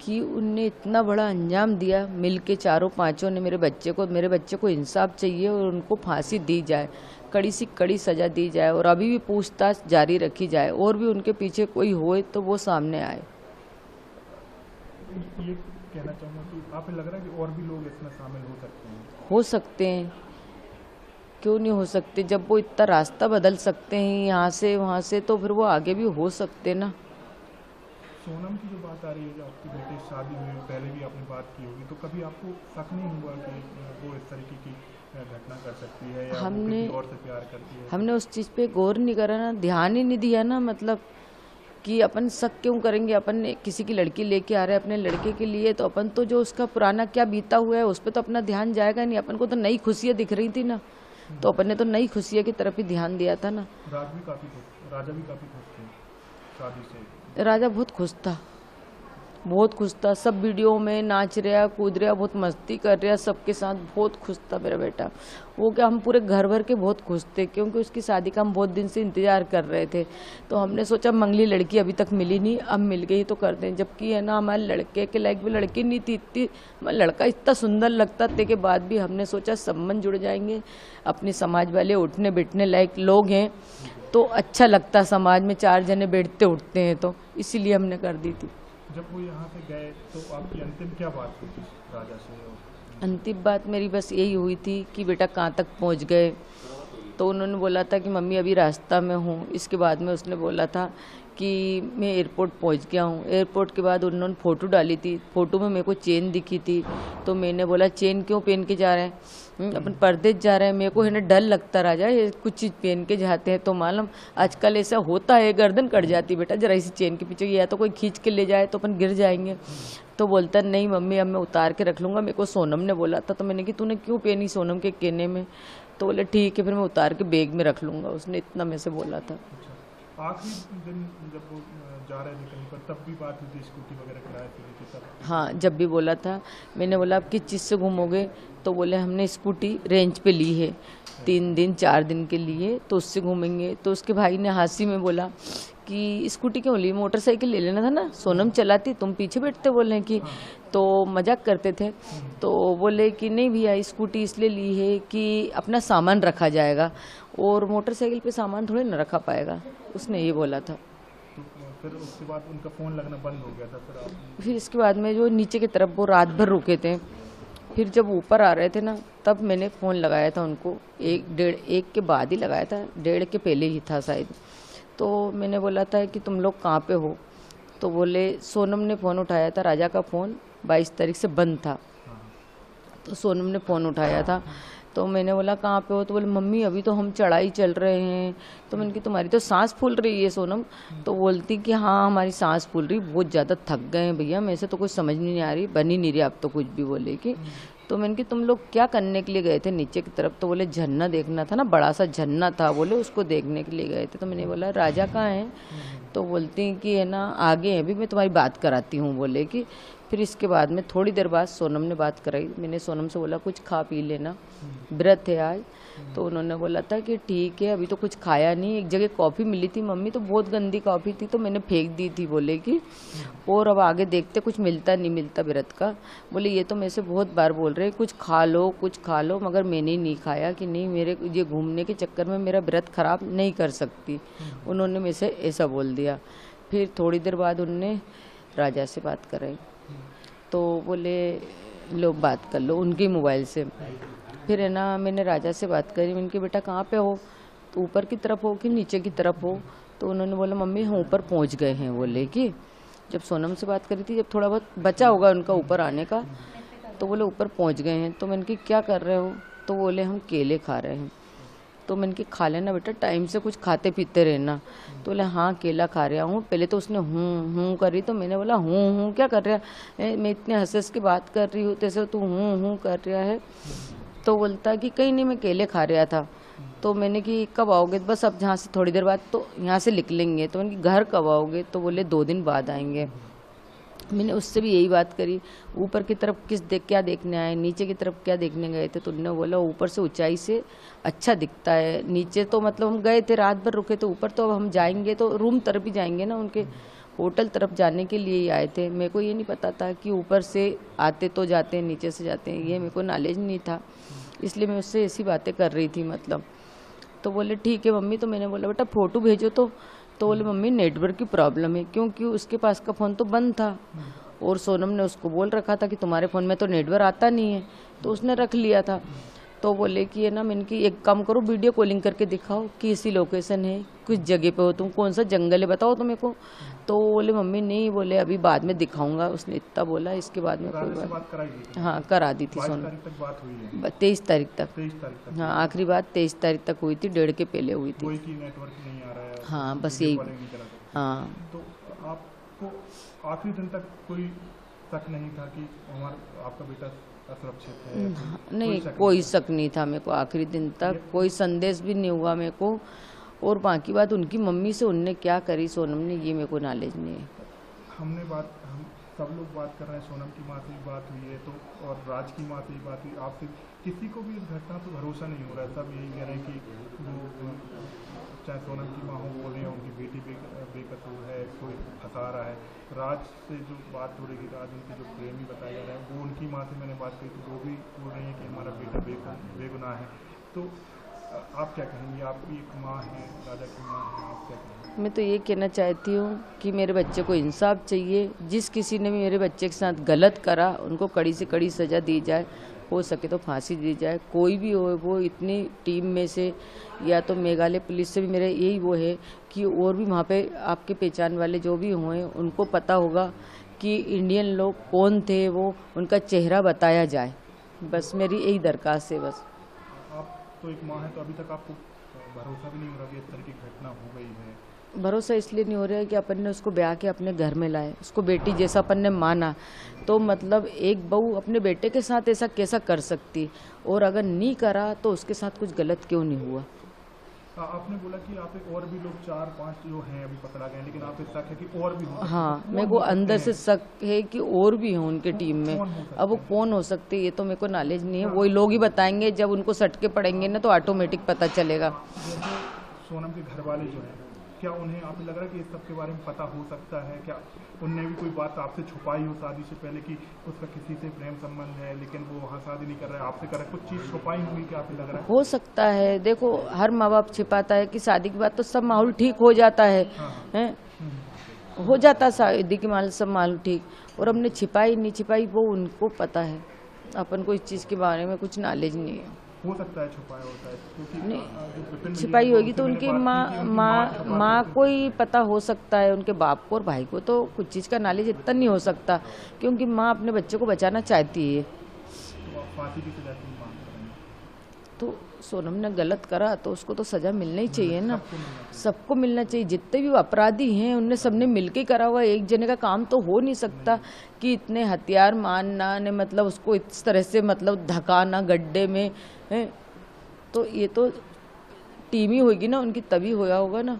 कि उनने इतना बड़ा अंजाम दिया, मिलके चारों पांचों ने मेरे बच्चे को इंसाफ चाहिए और उनको फांसी दी जाए, कड़ी से कड़ी सजा दी जाए और अभी भी पूछताछ जारी रखी जाए और भी उनके पीछे कोई होए तो वो सामने आए। ये कहना चाहूँगा कि आप लग रहा है कि और भी लोग इसमें शामिल हो सकते हैं? हो सकते हैं, क्यों नहीं हो सकते? जब वो इतना रास्ता बदल सकते हैं यहाँ से वहाँ से, तो फिर वो आगे भी हो सकते ना। सोनम की जो बात आ रही है, जो आपकी बेटी शादी हुई पहले भी आपने बात की होगी, तो कभी आपको शक नहीं हुआ कि वो इस तरीके की घटना कर सकती है या वो किसी और से प्यार करती है? हमने उस चीज़ पे गौर नहीं करा ना, ध्यान ही नहीं दिया ना। मतलब कि अपन शक क्यों करेंगे? अपन ने किसी की लड़की लेके आ रहे हैं अपने लड़के के लिए, तो अपन तो जो उसका पुराना क्या बीता हुआ है उस पर तो अपना ध्यान जाएगा नहीं। अपन को तो नई खुशियाँ दिख रही थी ना, तो अपन ने तो नई खुशियाँ की तरफ ही ध्यान दिया था ना। राजा भी काफी खुश थे शादी से। राजा बहुत खुश था, सब वीडियो में नाच रहा, कूद रहा, बहुत मस्ती कर रहा, सबके साथ बहुत खुश था मेरा बेटा। वो क्या, हम पूरे घर भर के बहुत खुश थे, क्योंकि उसकी शादी का हम बहुत दिन से इंतजार कर रहे थे। तो हमने सोचा मंगली लड़की अभी तक मिली नहीं, अब मिल गई तो कर दें। जबकि है ना, हमारे लड़के के लायक भी लड़की नहीं थी, इतनी लड़का इतना सुंदर लगता थे के बाद भी हमने सोचा संबंध जुड़ जाएंगे, अपने समाज वाले उठने बैठने लायक लोग हैं तो अच्छा लगता, समाज में चार जने बैठते उठते हैं, तो इसीलिए हमने कर दी थी। जब वो यहाँ से गए तो आपकी अंतिम क्या बात हुई थी राजा से? अंतिम बात मेरी बस यही हुई थी कि बेटा कहाँ तक पहुँच गए। तो उन्होंने बोला था कि मम्मी अभी रास्ता में हूँ। इसके बाद में उसने बोला था कि मैं एयरपोर्ट पहुँच गया हूँ। एयरपोर्ट के बाद उन्होंने फ़ोटो डाली थी, फ़ोटो में मेरे को चेन दिखी थी। तो मैंने बोला चेन क्यों पहन के जा रहे हैं, अपन परदेश जा रहे हैं। मेरे को है ना डर लगता राजा, ये कुछ चीज़ पहन के जाते हैं तो मालूम आजकल ऐसा होता है, गर्दन कट जाती बेटा जरा इसी चेन के पीछे, या तो कोई खींच के ले जाए तो अपन गिर जाएंगे। तो बोलता नहीं मम्मी अब मैं उतार के रख लूँगा, मेरे को सोनम ने बोला था। तो मैंने कि तूने क्यों पहनी सोनम के कहने में? तो बोले ठीक है फिर मैं उतार के बैग में रख लूँगा। उसने इतना मेरे से बोला था। आखिरी दिन जब वो जा रहे थे कहीं पर तब भी बात हुई थी, स्कूटी वगैरह किराए पे ली थी तब? हाँ, जब भी बोला था। मैंने बोला आप किस चीज़ से घूमोगे? तो बोले हमने स्कूटी रेंज पे ली है 3 दिन 4 दिन के लिए, तो उससे घूमेंगे। तो उसके भाई ने हंसी में बोला कि स्कूटी क्यों ली, मोटरसाइकिल ले लेना था ना, सोनम चलाती तुम पीछे बैठते। बोले कि तो मजाक करते थे। तो बोले कि नहीं भैया स्कूटी इसलिए ली है कि अपना सामान रखा जाएगा और मोटरसाइकिल पे सामान थोड़े न रखा पाएगा, उसने ये बोला था। तो फिर उसके बाद उनका फ़ोन लगना बंद हो गया था? फिर इसके बाद में जो नीचे की तरफ वो रात भर रुके थे, फिर जब ऊपर आ रहे थे ना तब मैंने फ़ोन लगाया था उनको, 1 के बाद ही लगाया था, 1:30 के पहले ही था शायद। तो मैंने बोला था कि तुम लोग कहाँ पे हो? तो बोले सोनम ने फ़ोन उठाया था, राजा का फ़ोन 22 तारीख से बंद था। तो सोनम ने फ़ोन उठाया था। तो मैंने बोला कहाँ पे हो? तो बोले मम्मी अभी तो हम चढ़ाई चल रहे हैं। तो मैंने कि तुम्हारी तो सांस फूल रही है सोनम। तो बोलती कि हाँ हमारी सांस फूल रही, बहुत ज़्यादा थक गए हैं भैया, मेरे से तो कुछ समझ नहीं आ रही, बन ही नहीं रही आप तो कुछ भी। बोले कि तो मैंने कि तुम लोग क्या करने के लिए गए थे नीचे की तरफ? तो बोले झरना देखना था ना, बड़ा सा झरना था, बोले उसको देखने के लिए गए थे। तो मैंने बोला राजा कहाँ है? तो बोलती कि है ना आगे है, अभी मैं तुम्हारी बात कराती हूँ। बोले कि फिर इसके बाद में थोड़ी देर बाद सोनम ने बात कराई। मैंने सोनम से बोला कुछ खा पी लेना, व्रत है आज। तो उन्होंने बोला था कि ठीक है, अभी तो कुछ खाया नहीं। एक जगह कॉफ़ी मिली थी मम्मी, तो बहुत गंदी कॉफ़ी थी तो मैंने फेंक दी थी। बोले कि और अब आगे देखते कुछ मिलता नहीं मिलता व्रत का। बोले ये तो मेरे से बहुत बार बोल रहे कुछ खा लो कुछ खा लो, मगर मैंने नहीं खाया कि नहीं मेरे ये घूमने के चक्कर में मेरा व्रत खराब नहीं कर सकती। उन्होंने मेरे से ऐसा बोल दिया। फिर थोड़ी देर बाद उनने राजा से बात कराई, तो बोले लो बात कर लो उनके मोबाइल से। फिर है ना मैंने राजा से बात करी, मैंने कि बेटा कहाँ पे हो? तो ऊपर की तरफ हो कि नीचे की तरफ हो? तो उन्होंने बोला मम्मी हम ऊपर पहुँच गए हैं। बोले कि जब सोनम से बात करी थी, जब थोड़ा बहुत बचा होगा उनका ऊपर आने का, तो बोले ऊपर पहुँच गए हैं। तो मैंने कि क्या कर रहे हो? तो बोले हम केले खा रहे हैं। तो मैंने कि खा लेना बेटा, टाइम से कुछ खाते पीते रहना। तो बोले हाँ केला खा रहा हूँ। पहले तो उसने हूँ करी, तो मैंने बोला हूँ क्या कर रहा है, मैं इतने हंस हंस के बात कर रही हूँ तैसे तू हूँ कर रहा है। तो बोलता कि कहीं नहीं मैं केले खा रहा था। तो मैंने कि कब आओगे? बस अब जहाँ से थोड़ी देर बाद तो यहाँ से निकलेंगे। तो मैंने कि घर कब आओगे? तो बोले 2 दिन बाद आएंगे। मैंने उससे भी यही बात करी, ऊपर की तरफ क्या देखने आए, नीचे की तरफ क्या देखने गए थे? तो उन्होंने बोला ऊपर से ऊंचाई से अच्छा दिखता है, नीचे तो मतलब हम गए थे रात भर रुके थे, ऊपर तो अब हम जाएंगे तो रूम तरफ ही जाएंगे ना उनके, होटल तरफ जाने के लिए ही आए थे। मेरे को ये नहीं पता था कि ऊपर से आते तो जाते हैं, नीचे से जाते हैं, ये मेरे को नॉलेज नहीं था, इसलिए मैं उससे ऐसी बातें कर रही थी मतलब। तो बोले ठीक है मम्मी, तो मैंने बोला बेटा फ़ोटो भेजो तो बोले मम्मी नेटवर्क की प्रॉब्लम है, क्योंकि उसके पास का फ़ोन तो बंद था और सोनम ने उसको बोल रखा था कि तुम्हारे फ़ोन में तो नेटवर्क आता नहीं है, तो उसने रख लिया था। तो बोले कि ये ना, मैंने कि एक काम करो वीडियो कॉलिंग करके दिखाओ कि इसी लोकेशन है, कुछ जगह पे हो तुम, कौन सा जंगल है बताओ तो मेरे को। तो बोले मम्मी नहीं, बोले अभी बाद में दिखाऊंगा, उसने इतना बोला। इसके बाद में कोई बात कराई थी? हाँ करा दी थी सोनम। 23 तारीख तक। हाँ आखिरी बात 23 तारीख तक हुई थी, 1:30 के पहले हुई थी। कोई की नेटवर्क नहीं आ रहा है? हाँ बस यही। हाँ तो आपको आखिरी दिन तक कोई शक नहीं था कि आपका बेटा असुरक्षित है? नहीं, कोई शक नहीं था मेरे को आखिरी दिन तक, कोई संदेश भी नहीं हुआ मेरे को। और बाकी बात उनकी मम्मी से उनने क्या करी सोनम ने, ये मेरे को नॉलेज नहीं है। हम सब लोग बात कर रहे हैं, सोनम की माँ से भी बात हुई है तो, और राज की माँ से भी बात हुई, आपसे किसी को भी इस घटना पर भरोसा नहीं हो रहा है। सब यही कह रहे हैं कि वो चाहे सोनम की माँ हो बोल रही है उनकी बेटी बेकसूर है, कोई फंसा रहा है। राज से जो बात हो रही थी, राज उनके जो प्रेमी बताया जा रहा है, वो उनकी माँ से मैंने बात की तो वो भी बोल रही है कि हमारा बेटा बेगुनाह है। तो आप क्या कहेंगी? आपकी एक माँ है, राजा की माँ है, आप क्या कहेंगे? मैं तो ये कहना चाहती हूँ कि मेरे बच्चे को इंसाफ चाहिए। जिस किसी ने भी मेरे बच्चे के साथ गलत करा उनको कड़ी से कड़ी सज़ा दी जाए, हो सके तो फांसी दी जाए। कोई भी हो, वो इतनी टीम में से या तो मेघालय पुलिस से भी मेरा यही वो है कि और भी वहाँ पे आपके पहचान वाले जो भी हुए उनको पता होगा कि इंडियन लोग कौन थे, वो उनका चेहरा बताया जाए। बस मेरी यही दरखास्त है बस। आप तो एक माँ है, तो अभी तक आपको भरोसा भी नहीं हो रहा कि इस तरह की घटना हो गई है? भरोसा इसलिए नहीं हो रहा है कि अपन ने उसको ब्याह के अपने घर में लाए, उसको बेटी जैसा अपन ने माना, तो मतलब एक बहू अपने बेटे के साथ ऐसा कैसा कर सकती, और अगर नहीं करा तो उसके साथ कुछ गलत क्यों नहीं हुआ। आपने बोला कि आप और भी लोग 4-5 जो हैं अभी पकड़ा गए, लेकिन आप शक है कि और भी हो? हाँ मेरे को अंदर से शक है कि और भी हों उनके टीम में। अब वो कौन हो सकते ये तो मेरे को नॉलेज नहीं है, वही लोग ही बताएंगे, जब उनको सटके पड़ेंगे ना तो ऑटोमेटिक पता चलेगा। जैसे सोनम के घर वाले जो हैं, क्या उन्हें आपको लग रहा है कि इस सब के बारे में पता हो सकता है? क्या उनने भी कोई बात आपसे छुपाई हो शादी से पहले कि उसका किसी से प्रेम संबंध है लेकिन वो वहाँ शादी नहीं कर रहा है, आपसे कर रहा है, कुछ चीज़ छुपाई हुई? क्या आपको लग रहा है? हो सकता है, देखो हर माँ बाप छिपाता है कि शादी के बाद तो सब माहौल ठीक हो जाता है, हो जाता शादी के माहौल सब माहौल ठीक, और हमने छिपाई नहीं छिपाई वो उनको पता है, अपन को इस चीज़ के बारे में कुछ नॉलेज नहीं है। हो सकता है छुपाया होता है, क्योंकि छिपाई होगी तो उनकी माँ को ही पता हो सकता है, उनके बाप को और भाई को तो कुछ चीज़ का नॉलेज इतना नहीं हो सकता, क्योंकि माँ अपने बच्चे को बचाना चाहती है। फांसी की सजा की मांग कर रहे हैं। तो सोनम ने गलत करा तो उसको तो सजा मिलना ही चाहिए ना, सबको मिलना चाहिए। जितने भी अपराधी हैं उनने सबने मिलके करा हुआ, एक जने का काम तो हो नहीं सकता कि इतने हथियार मारना ने मतलब उसको इस तरह से मतलब धकाना गड्ढे में है, तो ये तो टीम ही होगी ना उनकी, तभी होया होगा ना।